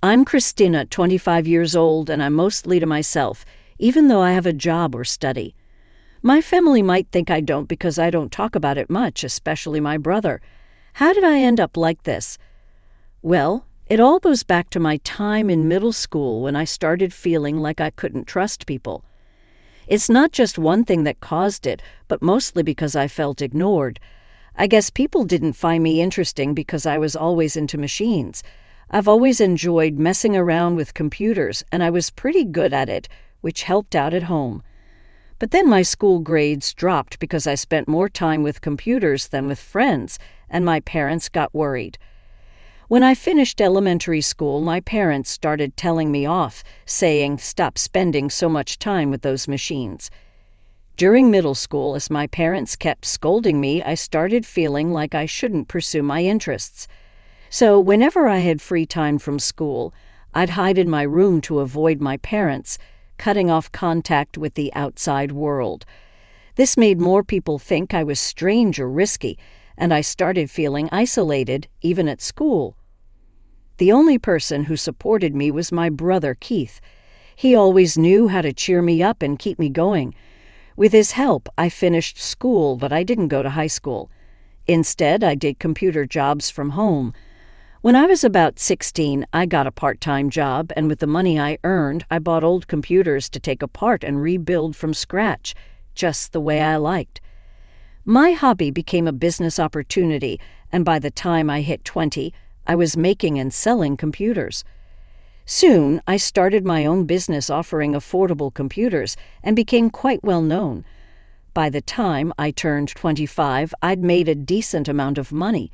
I'm Christina, 25 years old, and I'm mostly to myself, even though I have a job or study. My family might think I don't because I don't talk about it much, especially my brother. How did I end up like this? Well, it all goes back to my time in middle school when I started feeling like I couldn't trust people. It's not just one thing that caused it, but mostly because I felt ignored. I guess people didn't find me interesting because I was always into machines. I've always enjoyed messing around with computers, and I was pretty good at it, which helped out at home. But then my school grades dropped because I spent more time with computers than with friends, and my parents got worried. When I finished elementary school, my parents started telling me off, saying, "Stop spending so much time with those machines." During middle school, as my parents kept scolding me, I started feeling like I shouldn't pursue my interests. So whenever I had free time from school, I'd hide in my room to avoid my parents, cutting off contact with the outside world. This made more people think I was strange or risky, and I started feeling isolated, even at school. The only person who supported me was my brother, Keith. He always knew how to cheer me up and keep me going. With his help, I finished school, but I didn't go to high school. Instead, I did computer jobs from home. When I was about 16, I got a part-time job, and with the money I earned, I bought old computers to take apart and rebuild from scratch, just the way I liked. My hobby became a business opportunity, and by the time I hit 20, I was making and selling computers. Soon, I started my own business offering affordable computers and became quite well known. By the time I turned 25, I'd made a decent amount of money.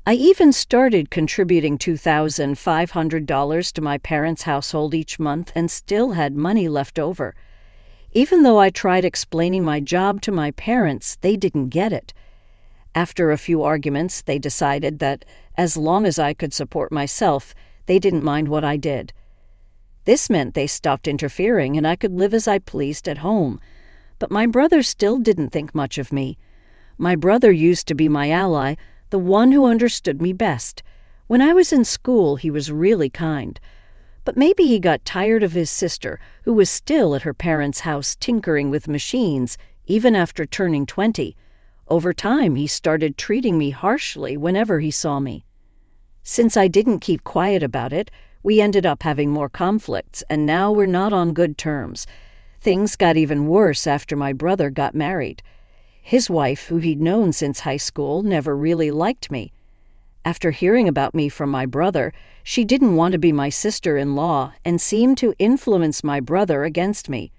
I even started contributing $2,500 to my parents' household each month and still had money left over. Even though I tried explaining my job to my parents, they didn't get it. After a few arguments, they decided that as long as I could support myself, they didn't mind what I did. This meant they stopped interfering and I could live as I pleased at home. But my brother still didn't think much of me. My brother used to be my ally, the one who understood me best. When I was in school, he was really kind. But maybe he got tired of his sister, who was still at her parents' house tinkering with machines, even after turning 20. Over time, he started treating me harshly whenever he saw me. Since I didn't keep quiet about it, we ended up having more conflicts, and now we're not on good terms. Things got even worse after my brother got married. His wife, who he'd known since high school, never really liked me. After hearing about me from my brother, she didn't want to be my sister-in-law and seemed to influence my brother against me.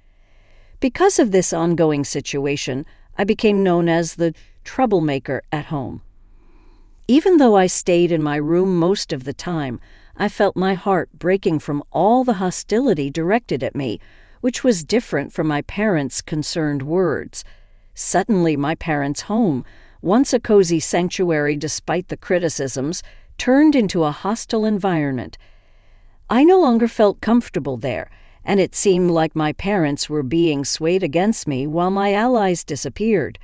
Because of this ongoing situation, I became known as the troublemaker at home. Even though I stayed in my room most of the time, I felt my heart breaking from all the hostility directed at me, which was different from my parents' concerned words. Suddenly, my parents' home, once a cozy sanctuary despite the criticisms, turned into a hostile environment. I no longer felt comfortable there, and it seemed like my parents were being swayed against me while my allies disappeared.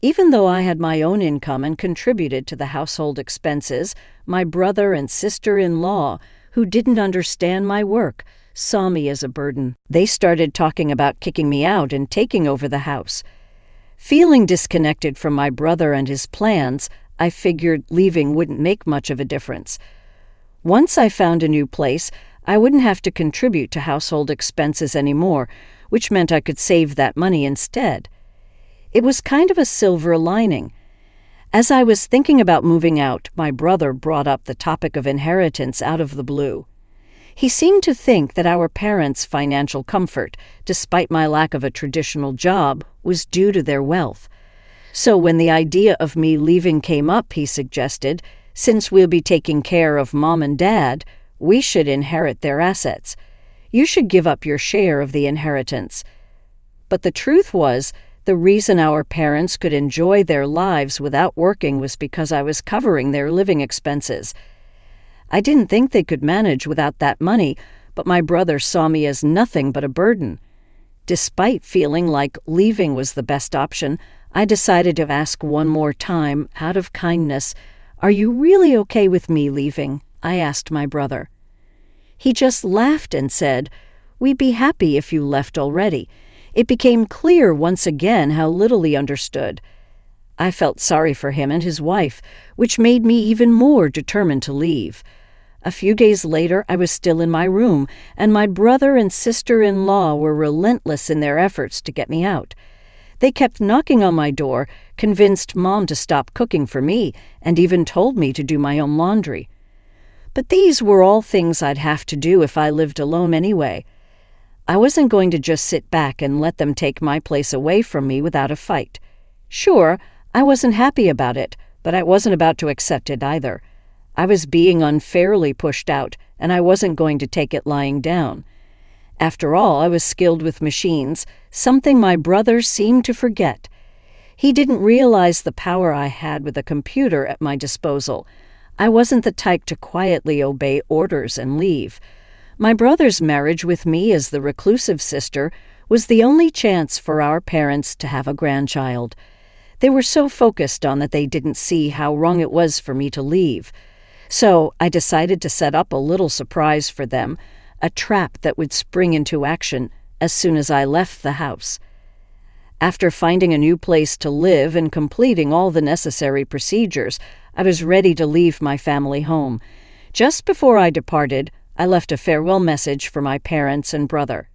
Even though I had my own income and contributed to the household expenses, my brother and sister-in-law, who didn't understand my work, saw me as a burden. They started talking about kicking me out and taking over the house. Feeling disconnected from my brother and his plans, I figured leaving wouldn't make much of a difference. Once I found a new place, I wouldn't have to contribute to household expenses anymore, which meant I could save that money instead. It was kind of a silver lining. As I was thinking about moving out, my brother brought up the topic of inheritance out of the blue. He seemed to think that our parents' financial comfort, despite my lack of a traditional job, was due to their wealth. So when the idea of me leaving came up, he suggested, since we'll be taking care of Mom and Dad, we should inherit their assets. You should give up your share of the inheritance. But the truth was, the reason our parents could enjoy their lives without working was because I was covering their living expenses. I didn't think they could manage without that money, but my brother saw me as nothing but a burden. Despite feeling like leaving was the best option, I decided to ask one more time, out of kindness, "Are you really okay with me leaving?" I asked my brother. He just laughed and said, "We'd be happy if you left already." It became clear once again how little he understood. I felt sorry for him and his wife, which made me even more determined to leave. A few days later, I was still in my room, and my brother and sister-in-law were relentless in their efforts to get me out. They kept knocking on my door, convinced Mom to stop cooking for me, and even told me to do my own laundry. But these were all things I'd have to do if I lived alone anyway. I wasn't going to just sit back and let them take my place away from me without a fight. Sure, I wasn't happy about it, but I wasn't about to accept it either. I was being unfairly pushed out, and I wasn't going to take it lying down. After all, I was skilled with machines, something my brother seemed to forget. He didn't realize the power I had with a computer at my disposal. I wasn't the type to quietly obey orders and leave. My brother's marriage with me as the reclusive sister was the only chance for our parents to have a grandchild. They were so focused on that they didn't see how wrong it was for me to leave. So I decided to set up a little surprise for them, a trap that would spring into action as soon as I left the house. After finding a new place to live and completing all the necessary procedures, I was ready to leave my family home. Just before I departed, I left a farewell message for my parents and brother.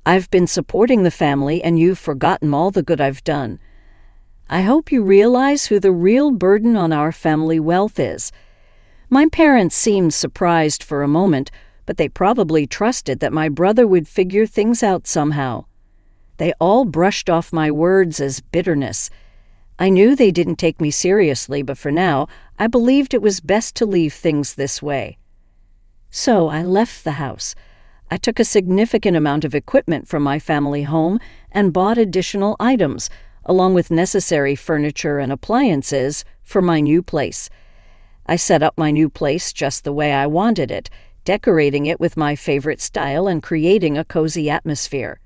"I've been supporting the family, and you've forgotten all the good I've done. I hope you realize who the real burden on our family wealth is." My parents seemed surprised for a moment, but they probably trusted that my brother would figure things out somehow. They all brushed off my words as bitterness. I knew they didn't take me seriously, but for now, I believed it was best to leave things this way. So I left the house. I took a significant amount of equipment from my family home and bought additional items, along with necessary furniture and appliances, for my new place. I set up my new place just the way I wanted it, decorating it with my favorite style and creating a cozy atmosphere.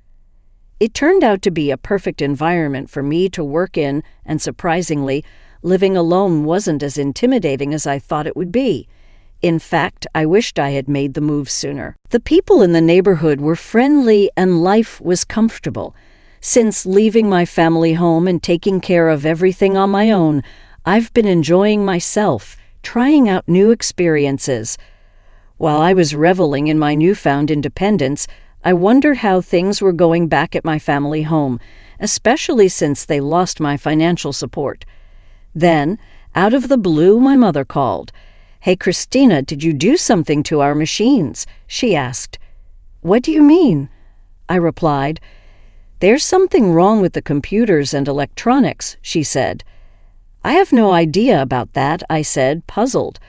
It turned out to be a perfect environment for me to work in, and surprisingly, living alone wasn't as intimidating as I thought it would be. In fact, I wished I had made the move sooner. The people in the neighborhood were friendly and life was comfortable. Since leaving my family home and taking care of everything on my own, I've been enjoying myself, trying out new experiences. While I was reveling in my newfound independence, I wondered how things were going back at my family home, especially since they lost my financial support. Then, out of the blue, my mother called. "Hey, Christina, did you do something to our machines?" she asked. "What do you mean?" I replied. "There's something wrong with the computers and electronics," she said. "I have no idea about that," I said, puzzled.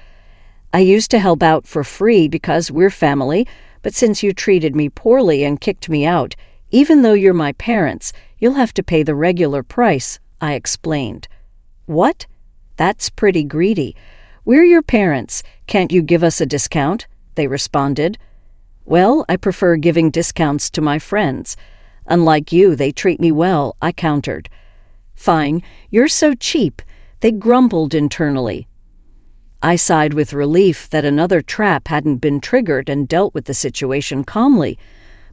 "I used to help out for free because we're family, but since you treated me poorly and kicked me out, even though you're my parents, you'll have to pay the regular price," I explained. "What? That's pretty greedy. We're your parents. Can't you give us a discount?" they responded. "Well, I prefer giving discounts to my friends. Unlike you, they treat me well," I countered. "Fine, you're so cheap," they grumbled internally. I sighed with relief that another trap hadn't been triggered and dealt with the situation calmly.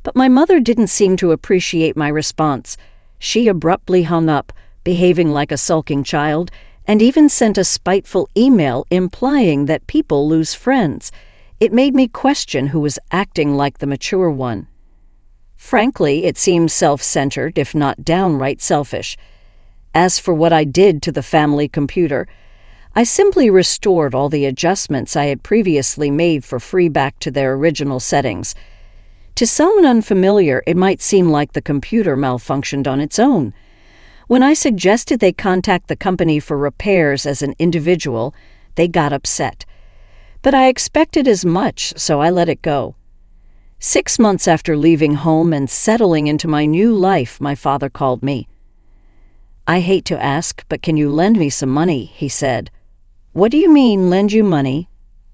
But my mother didn't seem to appreciate my response. She abruptly hung up, behaving like a sulking child, and even sent a spiteful email implying that people lose friends. It made me question who was acting like the mature one. Frankly, it seemed self-centered, if not downright selfish. As for what I did to the family computer, I simply restored all the adjustments I had previously made for free back to their original settings. To someone unfamiliar, it might seem like the computer malfunctioned on its own. When I suggested they contact the company for repairs as an individual, they got upset. But I expected as much, so I let it go. 6 months after leaving home and settling into my new life, my father called me. "I hate to ask, but can you lend me some money?" he said. "What do you mean, lend you money?"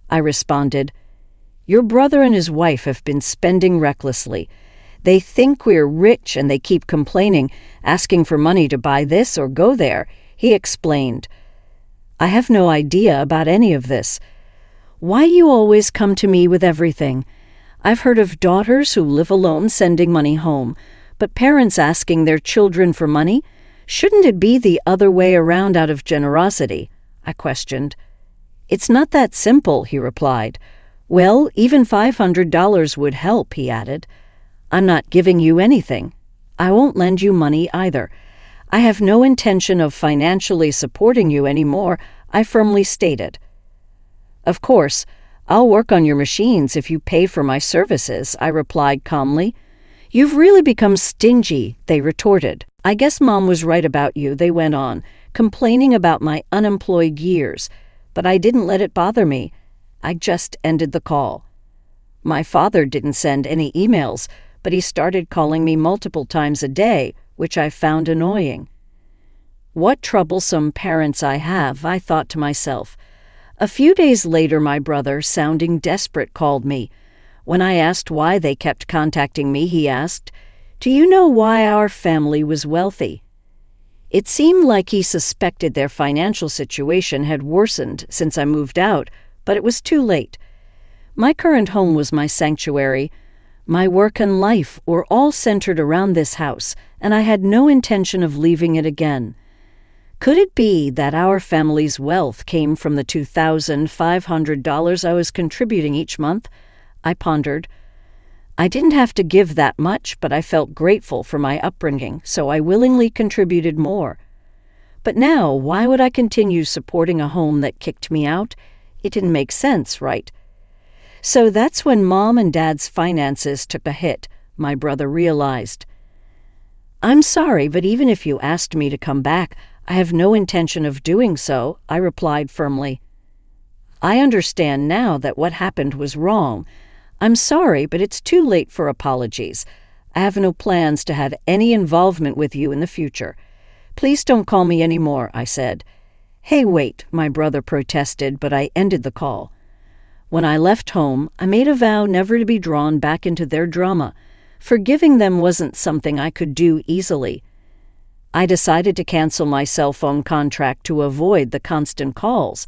I responded. "Your brother and his wife have been spending recklessly. They think we're rich and they keep complaining, asking for money to buy this or go there," he explained. "I have no idea about any of this." Why you always come to me with everything? I've heard of daughters who live alone sending money home, but parents asking their children for money? Shouldn't it be the other way around out of generosity? I questioned. It's not that simple, he replied. Well, even $500 would help, he added. I'm not giving you anything. I won't lend you money either. I have no intention of financially supporting you anymore, I firmly stated. Of course, I'll work on your machines if you pay for my services, I replied calmly. You've really become stingy, they retorted. I guess Mom was right about you, they went on, complaining about my unemployed years, but I didn't let it bother me. I just ended the call. My father didn't send any emails, but he started calling me multiple times a day, which I found annoying. What troublesome parents I have, I thought to myself. A few days later, my brother, sounding desperate, called me. When I asked why they kept contacting me, he asked, "Do you know why our family was wealthy?" It seemed like he suspected their financial situation had worsened since I moved out, but it was too late. My current home was my sanctuary. My work and life were all centered around this house, and I had no intention of leaving it again. Could it be that our family's wealth came from the $2,500 I was contributing each month? I pondered. I didn't have to give that much, but I felt grateful for my upbringing, so I willingly contributed more. But now, why would I continue supporting a home that kicked me out? It didn't make sense, right? So that's when Mom and Dad's finances took a hit, my brother realized. I'm sorry, but even if you asked me to come back, I have no intention of doing so, I replied firmly. I understand now that what happened was wrong. I'm sorry, but it's too late for apologies. I have no plans to have any involvement with you in the future. Please don't call me anymore, I said. Hey, wait, my brother protested, but I ended the call. When I left home, I made a vow never to be drawn back into their drama. Forgiving them wasn't something I could do easily. I decided to cancel my cell phone contract to avoid the constant calls.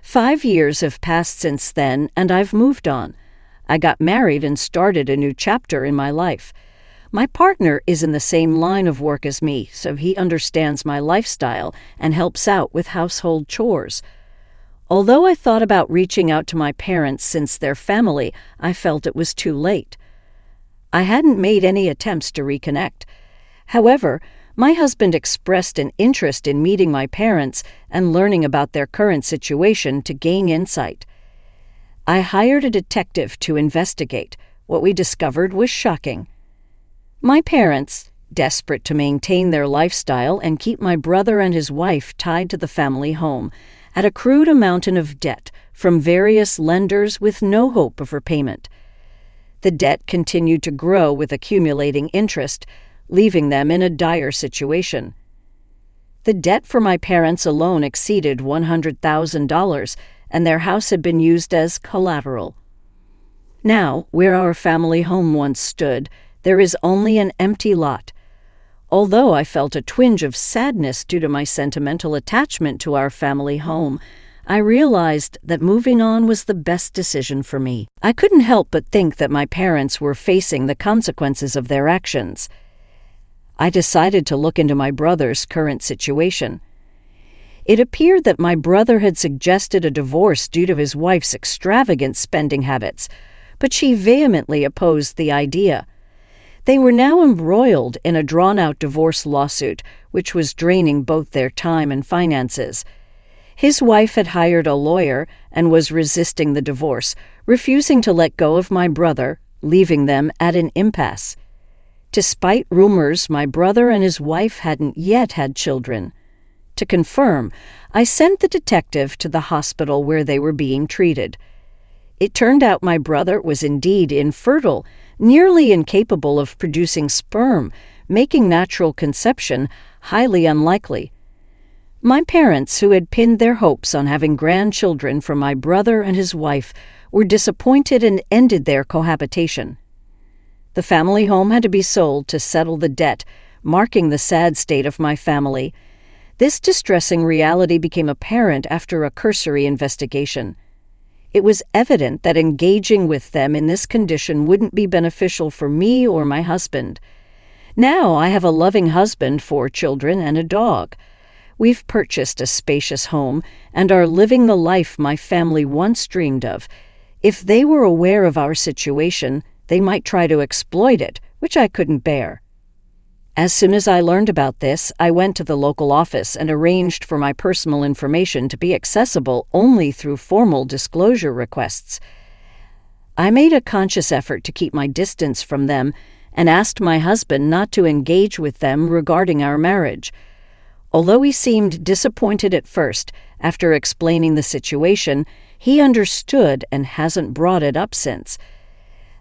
5 years have passed since then, and I've moved on. I got married and started a new chapter in my life. My partner is in the same line of work as me, so he understands my lifestyle and helps out with household chores. Although I thought about reaching out to my parents since they're family, I felt it was too late. I hadn't made any attempts to reconnect. However, my husband expressed an interest in meeting my parents and learning about their current situation to gain insight. I hired a detective to investigate. What we discovered was shocking. My parents, desperate to maintain their lifestyle and keep my brother and his wife tied to the family home, had accrued a mountain of debt from various lenders with no hope of repayment. The debt continued to grow with accumulating interest, leaving them in a dire situation. The debt for my parents alone exceeded $100,000, and their house had been used as collateral. Now, where our family home once stood, there is only an empty lot. Although I felt a twinge of sadness due to my sentimental attachment to our family home, I realized that moving on was the best decision for me. I couldn't help but think that my parents were facing the consequences of their actions. I decided to look into my brother's current situation. It appeared that my brother had suggested a divorce due to his wife's extravagant spending habits, but she vehemently opposed the idea. They were now embroiled in a drawn-out divorce lawsuit, which was draining both their time and finances. His wife had hired a lawyer and was resisting the divorce, refusing to let go of my brother, leaving them at an impasse. Despite rumors, my brother and his wife hadn't yet had children. To confirm, I sent the detective to the hospital where they were being treated. It turned out my brother was indeed infertile, nearly incapable of producing sperm, making natural conception highly unlikely. My parents, who had pinned their hopes on having grandchildren from my brother and his wife, were disappointed and ended their cohabitation. The family home had to be sold to settle the debt, marking the sad state of my family. This distressing reality became apparent after a cursory investigation. It was evident that engaging with them in this condition wouldn't be beneficial for me or my husband. Now I have a loving husband, 4 children, and a dog. We've purchased a spacious home and are living the life my family once dreamed of. If they were aware of our situation, they might try to exploit it, which I couldn't bear. As soon as I learned about this, I went to the local office and arranged for my personal information to be accessible only through formal disclosure requests. I made a conscious effort to keep my distance from them and asked my husband not to engage with them regarding our marriage. Although he seemed disappointed at first, after explaining the situation, he understood and hasn't brought it up since.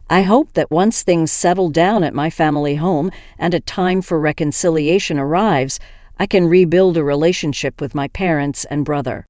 I hope that once things settle down at my family home and a time for reconciliation arrives, I can rebuild a relationship with my parents and brother.